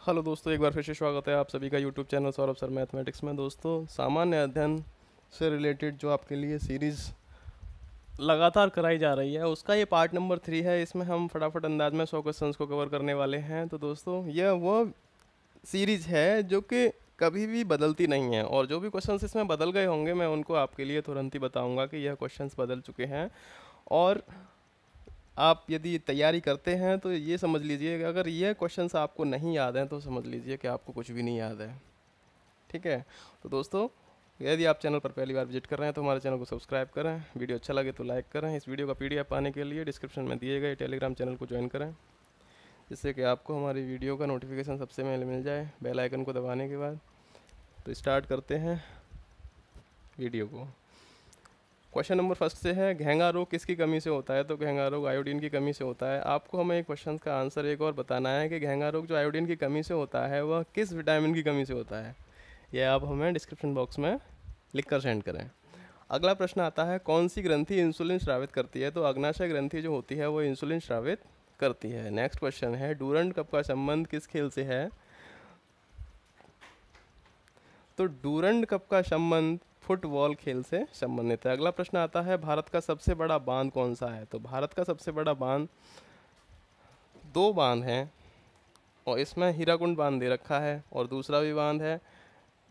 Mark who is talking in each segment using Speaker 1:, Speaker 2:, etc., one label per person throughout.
Speaker 1: Hello दोस्तों, एक बार फिर से स्वागत है आप सभी का YouTube channel Saurabh sir mathematics में। दोस्तों, सामान्य अध्ययन से रिलेटेड जो आपके लिए सीरीज़ लगातार कराई जा रही है उसका ये पार्ट नंबर 3 है। इसमें हम फटाफट अंदाज में 100 क्वेश्चंस को कवर करने वाले हैं। तो दोस्तों, यह वो सीरीज़ है जो कि कभी भी बदलती नहीं है, और जो भी क्वेश्चंस इसमें बदल गए होंगे मैं उनको आपके लिए तुरंत ही बताऊँगा कि यह क्वेश्चंस बदल चुके हैं। और आप यदि तैयारी करते हैं तो ये समझ लीजिए कि अगर ये क्वेश्चंस आपको नहीं याद हैं तो समझ लीजिए कि आपको कुछ भी नहीं याद है। ठीक है। तो दोस्तों, यदि आप चैनल पर पहली बार विजिट कर रहे हैं तो हमारे चैनल को सब्सक्राइब करें, वीडियो अच्छा लगे तो लाइक करें। इस वीडियो का पीडीएफ पाने के लिए डिस्क्रिप्शन में दिए गए टेलीग्राम चैनल को ज्वाइन करें, जिससे कि आपको हमारी वीडियो का नोटिफिकेशन सबसे पहले मिल जाए बेल आइकन को दबाने के बाद। तो स्टार्ट करते हैं वीडियो को। क्वेश्चन नंबर फर्स्ट से है, घेंगा रोग किसकी कमी से होता है? तो घेंगा रोग आयोडीन की कमी से होता है। आपको हमें एक क्वेश्चन का आंसर एक और बताना है कि घेंगा रोग जो आयोडीन की कमी से होता है वह किस विटामिन की कमी से होता है। यह आप हमें डिस्क्रिप्शन बॉक्स में लिख कर सेंड करें। अगला प्रश्न आता है, कौन सी ग्रंथि इंसुलिन स्रावित करती है? तो अग्नाशय ग्रंथि जो होती है वो इंसुलिन स्रावित करती है। नेक्स्ट क्वेश्चन है, डूरंड कप का संबंध किस खेल से है? तो डूरंड कप का संबंध फुटबॉल खेल से संबंधित है। अगला प्रश्न आता है, भारत का सबसे बड़ा बांध कौन सा है? तो भारत का सबसे बड़ा बांध, दो बांध हैं, और इसमें हीराकुंड बांध दे रखा है और दूसरा भी बांध है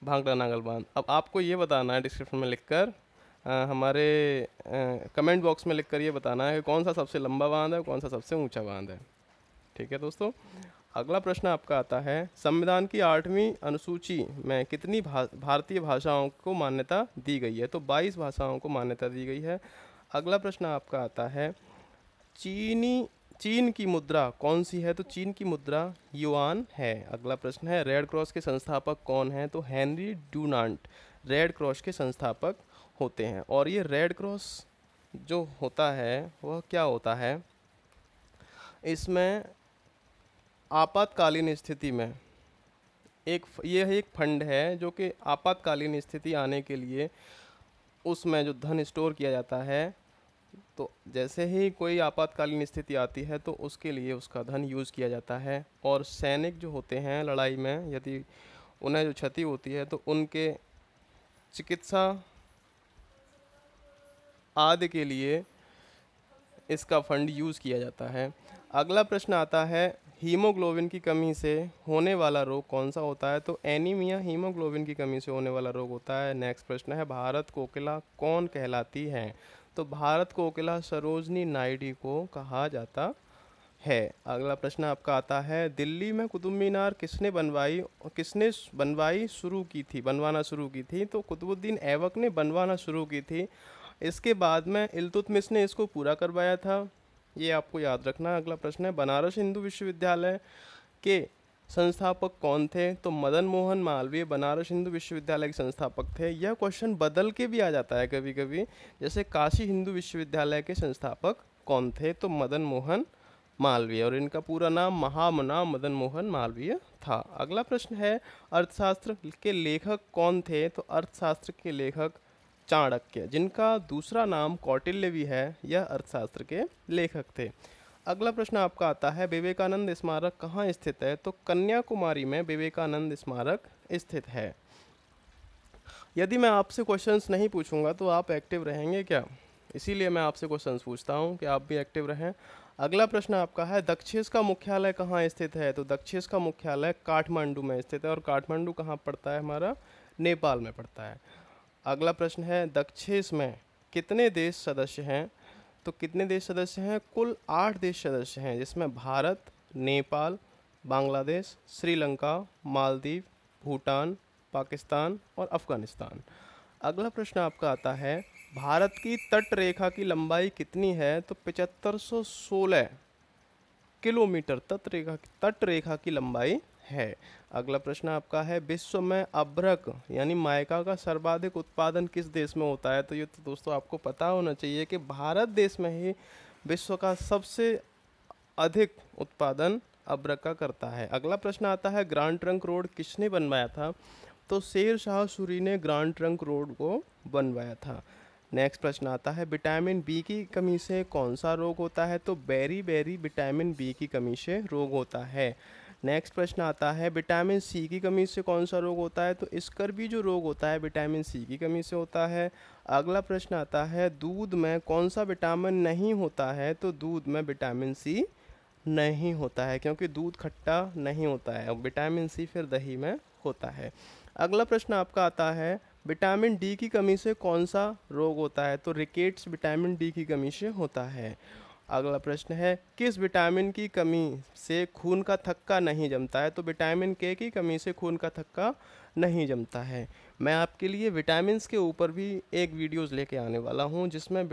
Speaker 1: भांगड़ा नागल बांध। अब आपको ये बताना है डिस्क्रिप्शन में लिखकर, हमारे कमेंट बॉक्स में लिखकर ये बताना है कि कौन सा सबसे लंबा बांध है, कौन सा सबसे ऊंचा बांध है। ठीक है दोस्तों। अगला प्रश्न आपका आता है, संविधान की 8वीं अनुसूची में कितनी भारतीय भाषाओं को मान्यता दी गई है? तो 22 भाषाओं को मान्यता दी गई है। अगला प्रश्न आपका आता है, चीन की मुद्रा कौन सी है? तो चीन की मुद्रा युआन है। अगला प्रश्न है, रेड क्रॉस के संस्थापक कौन हैं? तो हेनरी डूनांट रेड क्रॉस के संस्थापक होते हैं। और ये रेड क्रॉस जो होता है वह क्या होता है, इसमें आपातकालीन स्थिति में यह एक फंड है जो कि आपातकालीन स्थिति आने के लिए उसमें जो धन स्टोर किया जाता है, तो जैसे ही कोई आपातकालीन स्थिति आती है तो उसके लिए उसका धन यूज़ किया जाता है। और सैनिक जो होते हैं लड़ाई में, यदि उन्हें जो क्षति होती है तो उनके चिकित्सा आदि के लिए इसका फंड यूज़ किया जाता है। अगला प्रश्न आता है, हीमोग्लोबिन की कमी से होने वाला रोग कौन सा होता है? तो एनीमिया हीमोग्लोबिन की कमी से होने वाला रोग होता है। नेक्स्ट प्रश्न है, भारत कोकिला कौन कहलाती है? तो भारत कोकिला सरोजनी नायडू को कहा जाता है। अगला प्रश्न आपका आता है, दिल्ली में कुतुब मीनार किसने बनवाई शुरू की थी, बनवाना शुरू की थी? तो कुतुबुद्दीन ऐबक ने बनवाना शुरू की थी। इसके बाद में इल्तुतमिश ने इसको पूरा करवाया था, ये आपको याद रखना। अगला प्रश्न है, बनारस हिंदू विश्वविद्यालय के संस्थापक कौन थे? तो मदन मोहन मालवीय बनारस हिंदू विश्वविद्यालय के संस्थापक थे। यह क्वेश्चन बदल के भी आ जाता है कभी कभी, जैसे काशी हिंदू विश्वविद्यालय के संस्थापक कौन थे? तो मदन मोहन मालवीय, और इनका पूरा नाम महामना मदन मोहन मालवीय था। अगला प्रश्न है, अर्थशास्त्र के लेखक कौन थे? तो अर्थशास्त्र के लेखक चाणक्य, जिनका दूसरा नाम कौटिल्य भी है, यह अर्थशास्त्र के लेखक थे। अगला प्रश्न आपका आता है, विवेकानंद स्मारक कहाँ स्थित है? तो कन्याकुमारी में विवेकानंद स्मारक स्थित है। यदि मैं आपसे क्वेश्चंस नहीं पूछूंगा तो आप एक्टिव रहेंगे क्या? इसीलिए मैं आपसे क्वेश्चंस पूछता हूं कि आप भी एक्टिव रहें। अगला प्रश्न आपका है, दक्षिण का मुख्यालय कहाँ स्थित है? तो दक्षिण का मुख्यालय काठमांडू में स्थित है, और काठमांडू कहाँ पड़ता है? हमारा नेपाल में पड़ता है। अगला प्रश्न है, दक्षिण में कितने देश सदस्य हैं? तो कितने देश सदस्य हैं? कुल 8 देश सदस्य हैं, जिसमें भारत, नेपाल, बांग्लादेश, श्रीलंका, मालदीव, भूटान, पाकिस्तान और अफगानिस्तान। अगला प्रश्न आपका आता है, भारत की तट रेखा की लंबाई कितनी है? तो 7516 किलोमीटर तट रेखा की लंबाई है। अगला प्रश्न आपका है, विश्व में अभ्रक यानी मायका का सर्वाधिक उत्पादन किस देश में होता है? तो ये तो दोस्तों आपको पता होना चाहिए कि भारत देश में ही विश्व का सबसे अधिक उत्पादन अभ्रक का करता है। अगला प्रश्न आता है, ग्रांड ट्रंक रोड किसने बनवाया था? तो शेर शाह सूरी ने ग्रांड ट्रंक रोड को बनवाया था। नेक्स्ट प्रश्न आता है, विटामिन बी की कमी से कौन सा रोग होता है? तो बेरी बेरी विटामिन बी की कमी से रोग होता है। नेक्स्ट प्रश्न आता है विटामिन सी की कमी से कौन सा रोग होता है, तो स्कर्वी जो रोग होता है विटामिन सी की कमी से होता है। अगला प्रश्न आता है दूध में कौन सा विटामिन नहीं होता है, तो दूध में विटामिन सी नहीं होता है क्योंकि दूध खट्टा नहीं होता है, और विटामिन सी फिर दही में होता है। अगला प्रश्न आपका आता है विटामिन डी की कमी से कौन सा रोग होता है, तो रिकेट्स विटामिन डी की कमी से होता है। अगला प्रश्न है किस विटामिन की कमी से खून का थक्का नहीं जमता है, तो विटामिन के की कमी से खून का थक्का नहीं जमता है। मैं आपके लिए विटामिन्स के ऊपर भी एक वीडियोस लेके आने वाला हूँ जिसमें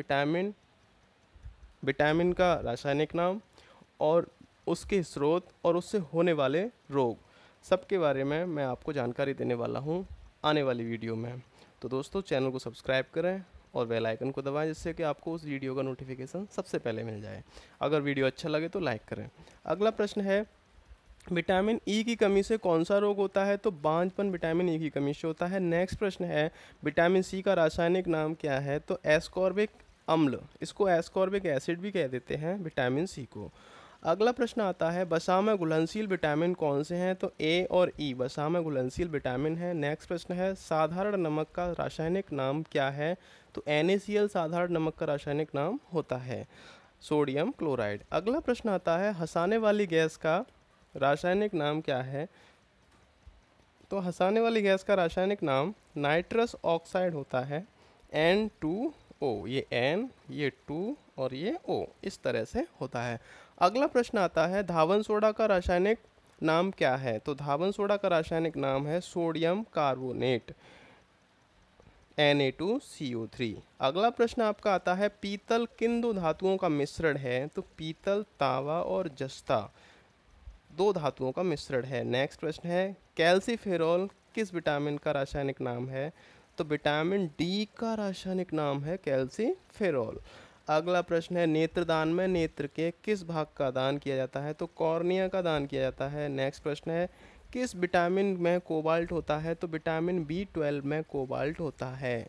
Speaker 1: विटामिन का रासायनिक नाम और उसके स्रोत और उससे होने वाले रोग सबके बारे में मैं आपको जानकारी देने वाला हूँ आने वाली वीडियो में। तो दोस्तों चैनल को सब्सक्राइब करें और बेल आइकन को दबाएं जिससे कि आपको उस वीडियो का नोटिफिकेशन सबसे पहले मिल जाए। अगर वीडियो अच्छा लगे तो लाइक करें। अगला प्रश्न है विटामिन ई की कमी से कौन सा रोग होता है, तो बांझपन विटामिन ई की कमी से होता है। नेक्स्ट प्रश्न है विटामिन सी का रासायनिक नाम क्या है, तो एस्कॉर्बिक अम्ल, इसको एस्कॉर्बिक एसिड भी कह देते हैं विटामिन सी को। अगला प्रश्न आता है वसा में घुलनशील विटामिन कौन से हैं, तो ए और ई वसा में घुलनशील विटामिन है। नेक्स्ट प्रश्न है साधारण नमक का रासायनिक नाम क्या है, तो NaCl साधारण नमक का रासायनिक नाम होता है सोडियम क्लोराइड। अगला प्रश्न आता है हंसाने वाली गैस का रासायनिक नाम क्या है, तो हंसाने वाली गैस का रासायनिक नाम नाइट्रस ऑक्साइड होता है N2O, ये N, ये 2 और ये O इस तरह से होता है। अगला प्रश्न आता है धावन सोडा का रासायनिक नाम क्या है, तो धावन सोडा का रासायनिक नाम है सोडियम कार्बोनेट Na2CO3। अगला प्रश्न आपका आता है पीतल किन दो धातुओं का मिश्रण है, तो पीतल तांबा और जस्ता दो धातुओं का मिश्रण है। नेक्स्ट प्रश्न है कैल्सीफेरॉल किस विटामिन का रासायनिक नाम है, तो विटामिन डी का रासायनिक नाम है कैल्सीफेरॉल। अगला प्रश्न है नेत्रदान में नेत्र के किस भाग का दान किया जाता है, तो कॉर्निया का दान किया जाता है। नेक्स्ट प्रश्न है किस विटामिन में कोबाल्ट होता है, तो विटामिन B12 में कोबाल्ट होता है।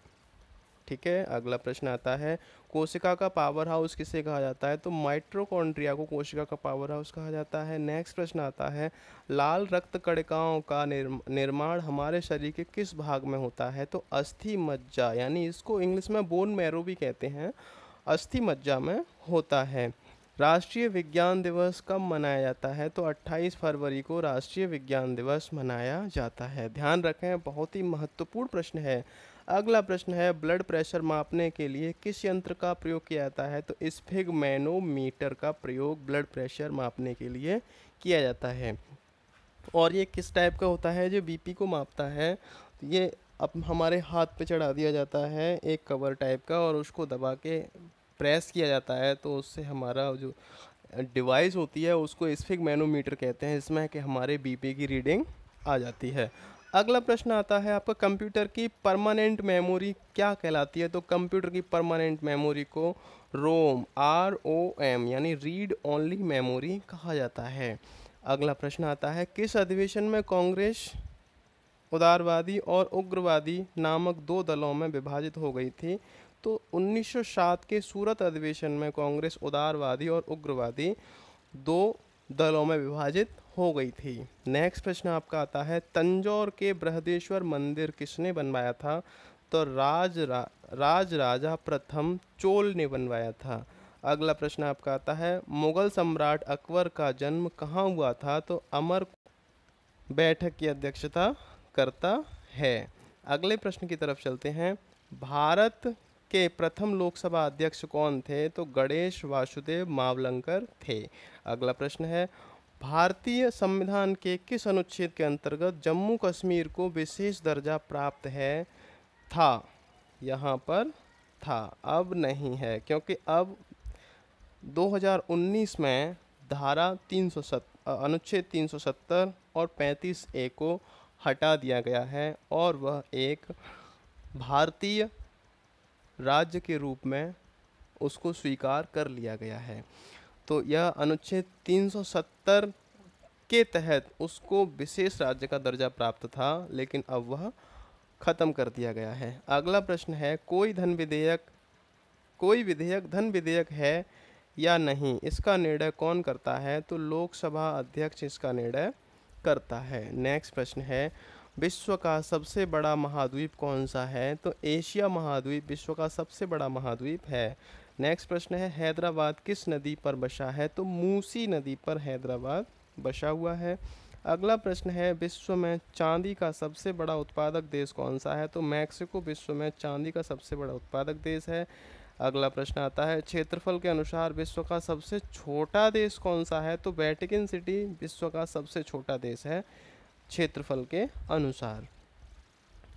Speaker 1: ठीक है। अगला प्रश्न आता है कोशिका का पावर हाउस किसे कहा जाता है, तो माइटोकॉन्ड्रिया को कोशिका का पावर हाउस कहा जाता है। नेक्स्ट प्रश्न आता है लाल रक्त कणिकाओं का निर्माण हमारे शरीर के किस भाग में होता है, तो अस्थि मज्जा, यानी इसको इंग्लिश में बोन मैरो भी कहते हैं, अस्थि मज्जा में होता है। राष्ट्रीय विज्ञान दिवस कब मनाया जाता है, तो 28 फरवरी को राष्ट्रीय विज्ञान दिवस मनाया जाता है। ध्यान रखें बहुत ही महत्वपूर्ण प्रश्न है। अगला प्रश्न है ब्लड प्रेशर मापने के लिए किस यंत्र का प्रयोग किया जाता है, तो स्फिग्मैनोमीटर का प्रयोग ब्लड प्रेशर मापने के लिए किया जाता है। और ये किस टाइप का होता है, जो बीपी को मापता है, तो ये अब हमारे हाथ पे चढ़ा दिया जाता है एक कवर टाइप का और उसको दबा के प्रेस किया जाता है, तो उससे हमारा जो डिवाइस होती है उसको स्फिग्मैनोमीटर कहते हैं, इसमें कि हमारे बीपी की रीडिंग आ जाती है। अगला प्रश्न आता है आपका कंप्यूटर की परमानेंट मेमोरी क्या कहलाती है, तो कंप्यूटर की परमानेंट मेमोरी को रोम ROM यानी रीड ओनली मेमोरी कहा जाता है। अगला प्रश्न आता है किस अधिवेशन में कांग्रेस उदारवादी और उग्रवादी नामक दो दलों में विभाजित हो गई थी, तो 1907 के सूरत अधिवेशन में कांग्रेस उदारवादी और उग्रवादी दो दलों में विभाजित हो गई थी। नेक्स्ट प्रश्न आपका आता है तंजौर के बृहदेश्वर मंदिर किसने बनवाया था, तो राजा प्रथम चोल ने बनवाया था। अगला प्रश्न आपका आता है मुगल सम्राट अकबर का जन्म कहाँ हुआ था, तो अमर बैठक की अध्यक्षता करता है। अगले प्रश्न की तरफ चलते हैं भारत के प्रथम लोकसभा अध्यक्ष कौन थे, तो गणेश वासुदेव मावलंकर थे। अगला प्रश्न है भारतीय संविधान के किस अनुच्छेद के अंतर्गत जम्मू कश्मीर को विशेष दर्जा प्राप्त है, था, यहाँ पर था, अब नहीं है, क्योंकि अब 2019 में धारा 370 अनुच्छेद 370 और 35A को हटा दिया गया है और वह एक भारतीय राज्य के रूप में उसको स्वीकार कर लिया गया है। तो यह अनुच्छेद 370 के तहत उसको विशेष राज्य का दर्जा प्राप्त था, लेकिन अब वह ख़त्म कर दिया गया है। अगला प्रश्न है कोई विधेयक धन विधेयक है या नहीं, इसका निर्णय कौन करता है, तो लोकसभा अध्यक्ष इसका निर्णय करता है। नेक्स्ट प्रश्न है, विश्व का सबसे बड़ा महाद्वीप कौन सा है? तो एशिया महाद्वीप विश्व का सबसे बड़ा महाद्वीप है। नेक्स्ट प्रश्न है, हैदराबाद किस नदी पर बसा है? तो मूसी नदी पर हैदराबाद बसा हुआ है। अगला प्रश्न है, विश्व में चांदी का सबसे बड़ा उत्पादक देश कौन सा है? तो मैक्सिको विश्व में चांदी का सबसे बड़ा उत्पादक देश है। अगला प्रश्न आता है, क्षेत्रफल के अनुसार विश्व का सबसे छोटा देश कौन सा है? तो वेटिकन सिटी विश्व का सबसे छोटा देश है क्षेत्रफल के अनुसार।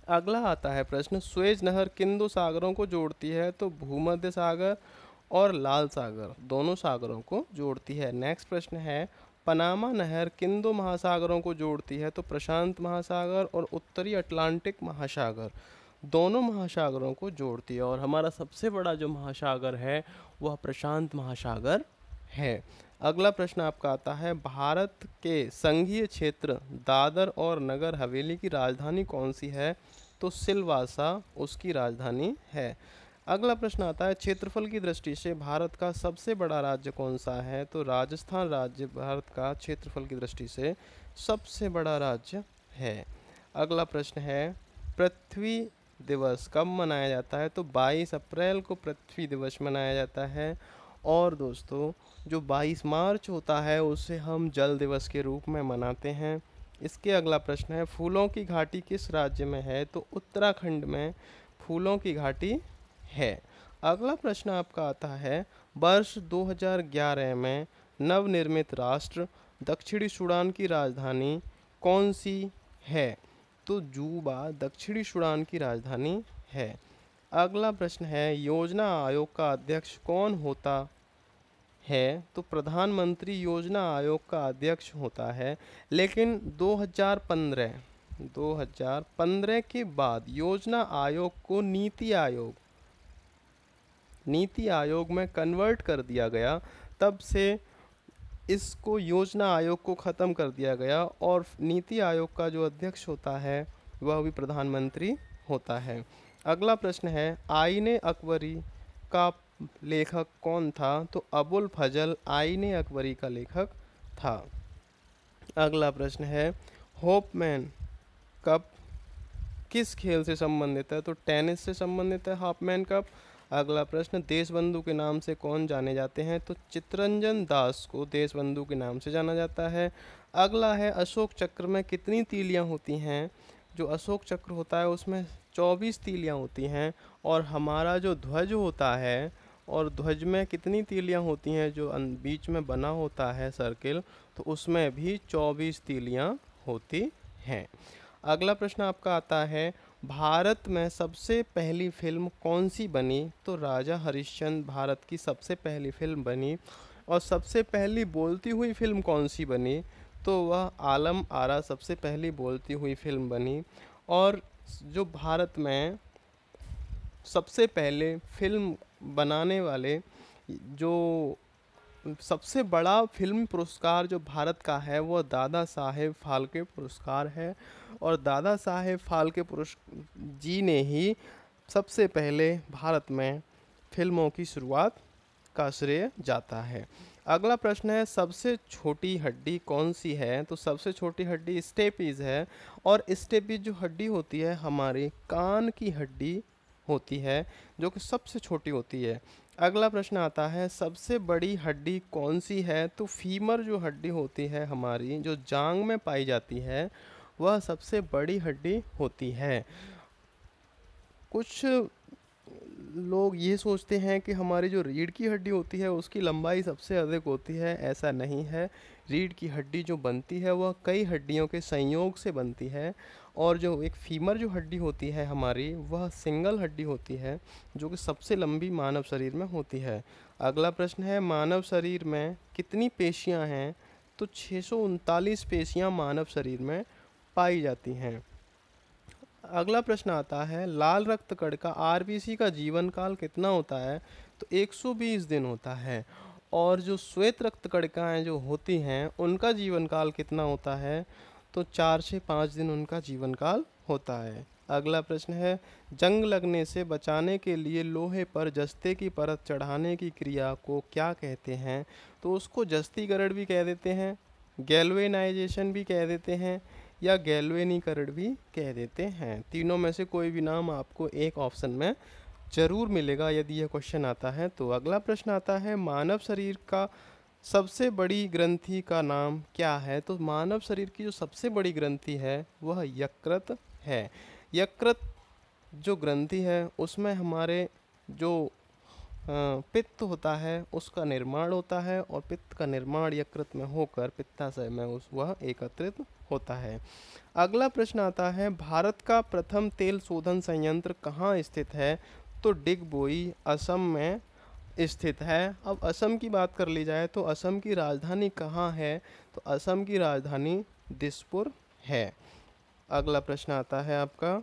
Speaker 1: अगला आता है प्रश्न, सुएज नहर किन दो सागरों को जोड़ती है? तो भूमध्य सागर और लाल सागर दोनों सागरों को जोड़ती है। नेक्स्ट प्रश्न है, पनामा नहर किन दो महासागरों को जोड़ती है? तो प्रशांत महासागर और उत्तरी अटलांटिक महासागर दोनों महासागरों को जोड़ती है। और हमारा सबसे बड़ा जो महासागर है वह प्रशांत महासागर है। अगला प्रश्न आपका आता है, भारत के संघीय क्षेत्र दादर और नगर हवेली की राजधानी कौन सी है? तो सिलवासा उसकी राजधानी है। अगला प्रश्न आता है, क्षेत्रफल की दृष्टि से भारत का सबसे बड़ा राज्य कौन सा है? तो राजस्थान राज्य भारत का क्षेत्रफल की दृष्टि से सबसे बड़ा राज्य है। अगला प्रश्न है, पृथ्वी दिवस कब मनाया जाता है? तो 22 अप्रैल को पृथ्वी दिवस मनाया जाता है। और दोस्तों, जो 22 मार्च होता है उसे हम जल दिवस के रूप में मनाते हैं। इसके अगला प्रश्न है, फूलों की घाटी किस राज्य में है? तो उत्तराखंड में फूलों की घाटी है। अगला प्रश्न आपका आता है, वर्ष 2011 में नवनिर्मित राष्ट्र दक्षिणी सूडान की राजधानी कौन सी है? तो जूबा दक्षिणी सूडान की राजधानी है। अगला प्रश्न है, योजना आयोग का अध्यक्ष कौन होता है? तो प्रधानमंत्री योजना आयोग का अध्यक्ष होता है। लेकिन 2015 के बाद योजना आयोग को नीति आयोग में कन्वर्ट कर दिया गया। तब से इसको योजना आयोग को ख़त्म कर दिया गया और नीति आयोग का जो अध्यक्ष होता है वह भी प्रधानमंत्री होता है। अगला प्रश्न है, आईने अकबरी का लेखक कौन था? तो अबुल फजल आईने अकबरी का लेखक था। अगला प्रश्न है, होपमैन कप किस खेल से संबंधित है? तो टेनिस से संबंधित है होपमैन कप। अगला प्रश्न, देशबंधु के नाम से कौन जाने जाते हैं? तो चित्तरंजन दास को देशबंधु के नाम से जाना जाता है। अगला है, अशोक चक्र में कितनी तीलियां होती हैं? जो अशोक चक्र होता है उसमें 24 तीलियां होती हैं। और हमारा जो ध्वज होता है, और ध्वज में कितनी तीलियां होती हैं? जो बीच में बना होता है सर्किल, तो उसमें भी 24 तीलियां होती हैं। अगला प्रश्न आपका आता है, भारत में सबसे पहली फिल्म कौन सी बनी? तो राजा हरिश्चंद्र भारत की सबसे पहली फिल्म बनी। और सबसे पहली बोलती हुई फिल्म कौन सी बनी? तो वह आलम आरा सबसे पहली बोलती हुई फिल्म बनी। और जो भारत में सबसे पहले फिल्म बनाने वाले जो सबसे बड़ा फिल्म पुरस्कार जो भारत का है वह दादा साहेब फाल्के पुरस्कार है। और दादा साहेब फाल्के जी ने ही सबसे पहले भारत में फिल्मों की शुरुआत का श्रेय जाता है। अगला प्रश्न है, सबसे छोटी हड्डी कौन सी है? तो सबसे छोटी हड्डी स्टेपीज है। और स्टेपीज जो हड्डी होती है हमारी कान की हड्डी होती है, जो कि सबसे छोटी होती है। अगला प्रश्न आता है, सबसे बड़ी हड्डी कौन सी है? तो फीमर जो हड्डी होती है हमारी, जो जांग में पाई जाती है, वह सबसे बड़ी हड्डी होती है। कुछ लोग ये सोचते हैं कि हमारी जो रीढ़ की हड्डी होती है उसकी लंबाई सबसे अधिक होती है। ऐसा नहीं है। रीढ़ की हड्डी जो बनती है वह कई हड्डियों के संयोग से बनती है। और जो एक फीमर जो हड्डी होती है हमारी, वह सिंगल हड्डी होती है जो कि सबसे लंबी मानव शरीर में होती है। अगला प्रश्न है, मानव शरीर में कितनी पेशियां हैं? तो 639 पेशियां मानव शरीर में पाई जाती हैं। अगला प्रश्न आता है, लाल रक्त कण का आरबीसी का जीवन काल कितना होता है? तो 120 दिन होता है। और जो श्वेत रक्त कणिकाएं जो होती हैं उनका जीवन काल कितना होता है? तो 4 से 5 दिन उनका जीवन काल होता है। अगला प्रश्न है, जंग लगने से बचाने के लिए लोहे पर जस्ते की परत चढ़ाने की क्रिया को क्या कहते हैं? तो उसको जस्तीकरण भी कह देते हैं गैल्वेनाइजेशन भी कह देते हैं या गैल्वेनीकरण भी कह देते हैं। तीनों में से कोई भी नाम आपको एक ऑप्शन में जरूर मिलेगा यदि यह क्वेश्चन आता है तो। अगला प्रश्न आता है मानव शरीर का सबसे बड़ी ग्रंथि का नाम क्या है? तो मानव शरीर की जो सबसे बड़ी ग्रंथि है वह यकृत है। यकृत जो ग्रंथि है उसमें हमारे जो पित्त होता है उसका निर्माण होता है और पित्त का निर्माण यकृत में होकर पित्ताशय में वह एकत्रित होता है। अगला प्रश्न आता है भारत का प्रथम तेल शोधन संयंत्र कहाँ स्थित है? तो डिगबोई असम में स्थित है। अब असम की बात कर ली जाए तो असम की राजधानी कहाँ है? तो असम की राजधानी दिसपुर है। अगला प्रश्न आता है आपका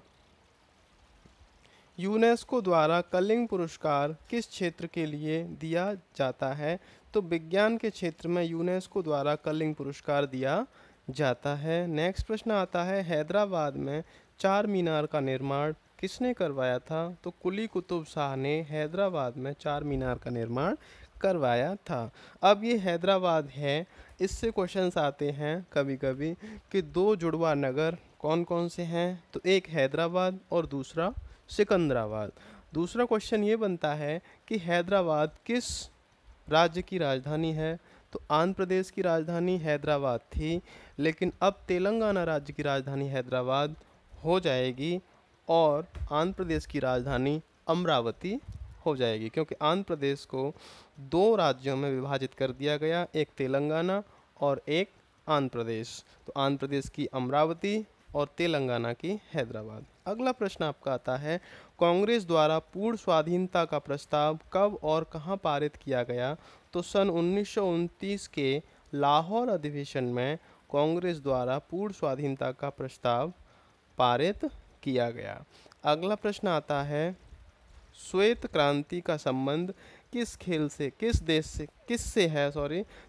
Speaker 1: यूनेस्को द्वारा कलिंग पुरस्कार किस क्षेत्र के लिए दिया जाता है? तो विज्ञान के क्षेत्र में यूनेस्को द्वारा कलिंग पुरस्कार दिया जाता है। नेक्स्ट प्रश्न आता है हैदराबाद में चार मीनार का निर्माण किसने करवाया था? तो कुली कुतुब शाह ने हैदराबाद में चार मीनार का निर्माण करवाया था। अब ये हैदराबाद है, इससे क्वेश्चंस आते हैं कभी कभी कि दो जुड़वा नगर कौन कौन से हैं? तो एक हैदराबाद और दूसरा सिकंदराबाद। दूसरा क्वेश्चन ये बनता है कि हैदराबाद किस राज्य की राजधानी है? तो आंध्र प्रदेश की राजधानी हैदराबाद थी, लेकिन अब तेलंगाना राज्य की राजधानी हैदराबाद हो जाएगी और आंध्र प्रदेश की राजधानी अमरावती हो जाएगी, क्योंकि आंध्र प्रदेश को दो राज्यों में विभाजित कर दिया गया, एक तेलंगाना और एक आंध्र प्रदेश। तो आंध्र प्रदेश की अमरावती और तेलंगाना की हैदराबाद। अगला प्रश्न आपका आता है कांग्रेस द्वारा पूर्ण स्वाधीनता का प्रस्ताव कब और कहां पारित किया गया? तो सन 1929 के लाहौर अधिवेशन में कांग्रेस द्वारा पूर्ण स्वाधीनता का प्रस्ताव पारित किया गया। अगला प्रश्न आता है श्वेत क्रांति का संबंध किस खेल से, किस देश से, किससे है?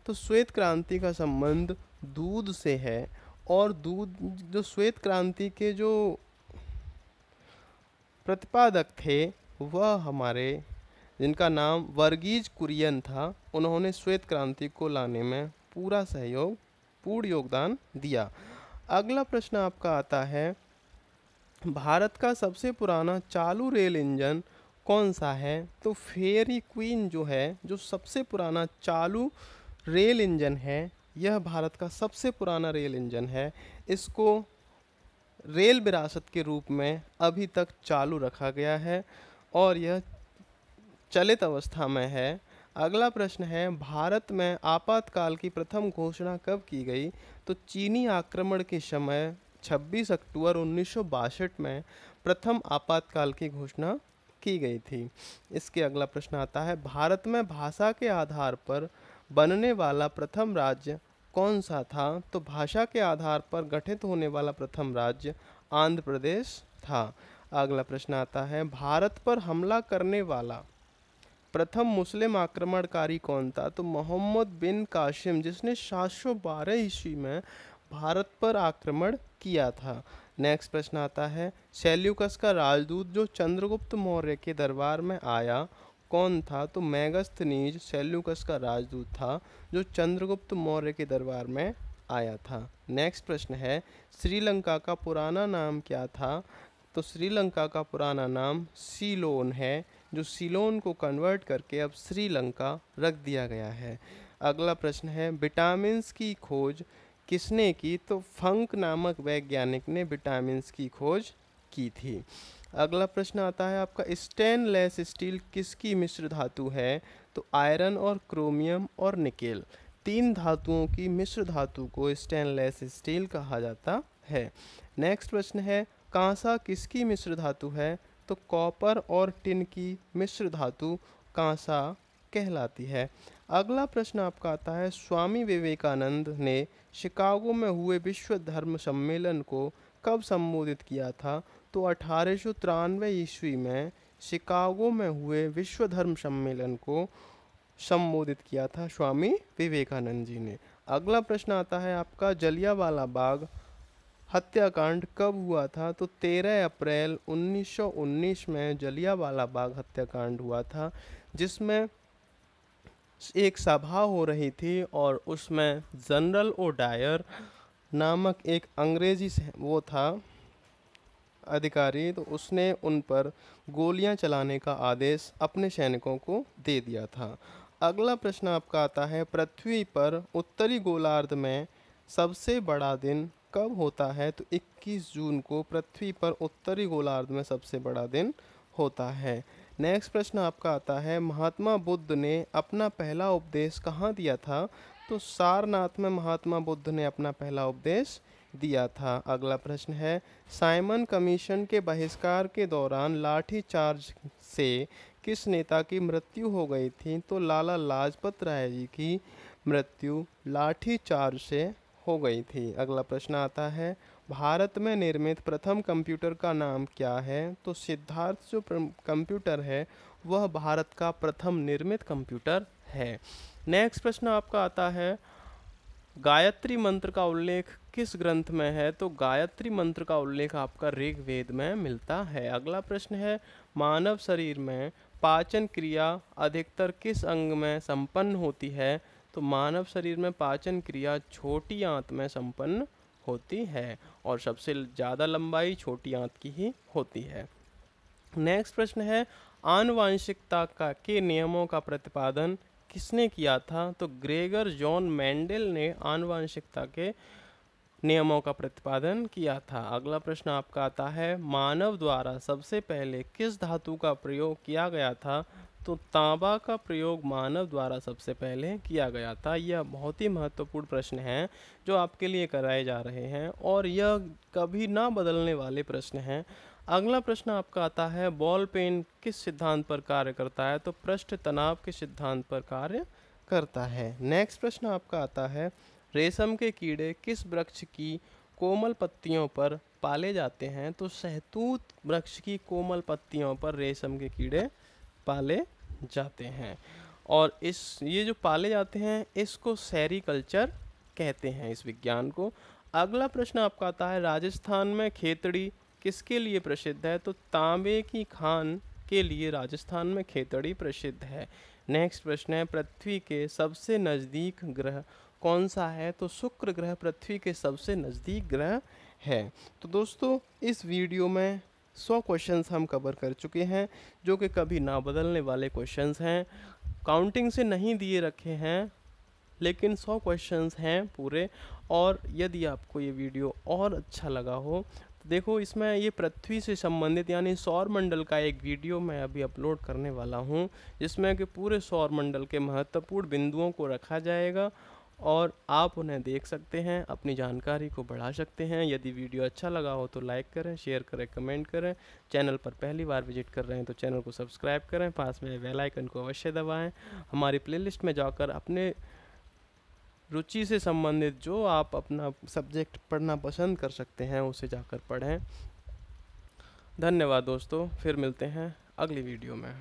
Speaker 1: तो श्वेत क्रांति का संबंध दूध से है और दूध जो श्वेत क्रांति के जो प्रतिपादक थे वह हमारे जिनका नाम वर्गीज कुरियन था, उन्होंने श्वेत क्रांति को लाने में पूरा सहयोग, पूर्ण योगदान दिया। अगला प्रश्न आपका आता है भारत का सबसे पुराना चालू रेल इंजन कौन सा है? तो फेरी क्वीन जो है, जो सबसे पुराना चालू रेल इंजन है, यह भारत का सबसे पुराना रेल इंजन है। इसको रेल विरासत के रूप में अभी तक चालू रखा गया है और यह चलित अवस्था में है। अगला प्रश्न है भारत में आपातकाल की प्रथम घोषणा कब की गई? तो चीनी आक्रमण के समय 26 अक्टूबर 1962 में प्रथम आपातकाल की घोषणा की गई थी। इसके अगला प्रश्न आता है भारत में भाषा के आधार पर बनने वाला प्रथम राज्य कौन सा था? तो भाषा के आधार पर गठित होने वाला प्रथम राज्य आंध्र प्रदेश था। अगला प्रश्न आता है भारत पर हमला करने वाला प्रथम मुस्लिम आक्रमणकारी कौन था? तो मोहम्मद बिन कासिम, जिसने 712 ईस्वी में भारत पर आक्रमण किया था। नेक्स्ट प्रश्न आता है सेल्यूकस का राजदूत जो चंद्रगुप्त मौर्य के दरबार में आया कौन था? तो मेगास्थनीज सेल्यूकस का राजदूत था जो चंद्रगुप्त मौर्य के दरबार में आया था। नेक्स्ट प्रश्न है श्रीलंका का पुराना नाम क्या था? तो श्रीलंका का पुराना नाम सीलोन है, जो सीलोन को कन्वर्ट करके अब श्रीलंका रख दिया गया है। अगला प्रश्न है विटामिन्स की खोज किसने की? तो फंक नामक वैज्ञानिक ने विटामिन्स की खोज की थी। अगला प्रश्न आता है आपका स्टेनलेस स्टील किसकी मिश्र धातु है? तो आयरन और क्रोमियम और निकेल, तीन धातुओं की मिश्र धातु को स्टेनलेस स्टील कहा जाता है। नेक्स्ट प्रश्न है कांसा किसकी मिश्र धातु है? तो कॉपर और टिन की मिश्र धातु कांसा कहलाती है। अगला प्रश्न आपका आता है स्वामी विवेकानंद ने शिकागो में हुए विश्व धर्म सम्मेलन को कब संबोधित किया था? तो 1893 ईस्वी में शिकागो में हुए विश्व धर्म सम्मेलन को संबोधित किया था स्वामी विवेकानंद जी ने। अगला प्रश्न आता है आपका जलियांवाला बाग हत्याकांड कब हुआ था? तो 13 अप्रैल 1919 में जलियांवाला बाग हत्याकांड हुआ था, जिसमें एक सभा हो रही थी और उसमें जनरल ओडायर नामक एक अंग्रेजी वो था अधिकारी, तो उसने उन पर गोलियां चलाने का आदेश अपने सैनिकों को दे दिया था। अगला प्रश्न आपका आता है, पृथ्वी पर उत्तरी गोलार्ध में सबसे बड़ा दिन कब होता है? तो 21 जून को पृथ्वी पर उत्तरी गोलार्ध में सबसे बड़ा दिन होता है। नेक्स्ट प्रश्न आपका आता है, महात्मा बुद्ध ने अपना पहला उपदेश कहाँ दिया था? तो सारनाथ में महात्मा बुद्ध ने अपना पहला उपदेश दिया था। अगला प्रश्न है, साइमन कमीशन के बहिष्कार के दौरान लाठीचार्ज से किस नेता की मृत्यु हो गई थी? तो लाला लाजपत राय जी की मृत्यु लाठीचार्ज से हो गई थी। अगला प्रश्न आता है, भारत में निर्मित प्रथम कंप्यूटर का नाम क्या है? तो सिद्धार्थ जो कंप्यूटर है वह भारत का प्रथम निर्मित कंप्यूटर है। नेक्स्ट प्रश्न आपका आता है, गायत्री मंत्र का उल्लेख किस ग्रंथ में है? तो गायत्री मंत्र का उल्लेख आपका ऋग्वेद में मिलता है। अगला प्रश्न है, मानव शरीर में पाचन क्रिया अधिकतर किस अंग में संपन्न होती है? तो मानव शरीर में पाचन क्रिया छोटी आंत में संपन्न होती है और सबसे ज़्यादा लंबाई छोटी आंत की ही होती है। नेक्स्ट प्रश्न है, आनुवांशिकता के नियमों का प्रतिपादन किसने किया था? तो ग्रेगर जॉन मेंडल ने आनुवांशिकता के नियमों का प्रतिपादन किया था। अगला प्रश्न आपका आता है, मानव द्वारा सबसे पहले किस धातु का प्रयोग किया गया था? तो तांबा का प्रयोग मानव द्वारा सबसे पहले किया गया था। यह बहुत ही महत्वपूर्ण प्रश्न है जो आपके लिए कराए जा रहे हैं और यह कभी ना बदलने वाले प्रश्न हैं। अगला प्रश्न आपका आता है, बॉल पेन किस सिद्धांत पर कार्य करता है? तो पृष्ठ तनाव के सिद्धांत पर कार्य करता है। नेक्स्ट प्रश्न आपका आता है, रेशम के कीड़े किस वृक्ष की कोमल पत्तियों पर पाले जाते हैं? तो शहतूत वृक्ष की कोमल पत्तियों पर रेशम के कीड़े पाले जाते हैं और ये जो पाले जाते हैं इसको सेरीकल्चर कहते हैं, इस विज्ञान को। अगला प्रश्न आपका आता है, राजस्थान में खेतड़ी किसके लिए प्रसिद्ध है? तो तांबे की खान के लिए राजस्थान में खेतड़ी प्रसिद्ध है। नेक्स्ट प्रश्न है, पृथ्वी के सबसे नज़दीक ग्रह कौन सा है? तो शुक्र ग्रह पृथ्वी के सबसे नज़दीक ग्रह है। तो दोस्तों, इस वीडियो में 100 क्वेश्चंस हम कवर कर चुके हैं जो कि कभी ना बदलने वाले क्वेश्चंस हैं, काउंटिंग से नहीं दिए रखे हैं, लेकिन 100 क्वेश्चंस हैं पूरे। और यदि आपको ये वीडियो और अच्छा लगा हो तो देखो, इसमें ये पृथ्वी से संबंधित यानी सौर मंडल का एक वीडियो मैं अभी अपलोड करने वाला हूँ जिसमें कि पूरे सौर मंडल के महत्वपूर्ण बिंदुओं को रखा जाएगा और आप उन्हें देख सकते हैं, अपनी जानकारी को बढ़ा सकते हैं। यदि वीडियो अच्छा लगा हो तो लाइक करें, शेयर करें, कमेंट करें। चैनल पर पहली बार विजिट कर रहे हैं तो चैनल को सब्सक्राइब करें, पास में बेल आइकन को अवश्य दबाएं। हमारी प्लेलिस्ट में जाकर अपने रुचि से संबंधित जो आप अपना सब्जेक्ट पढ़ना पसंद कर सकते हैं उसे जाकर पढ़ें। धन्यवाद दोस्तों, फिर मिलते हैं अगली वीडियो में।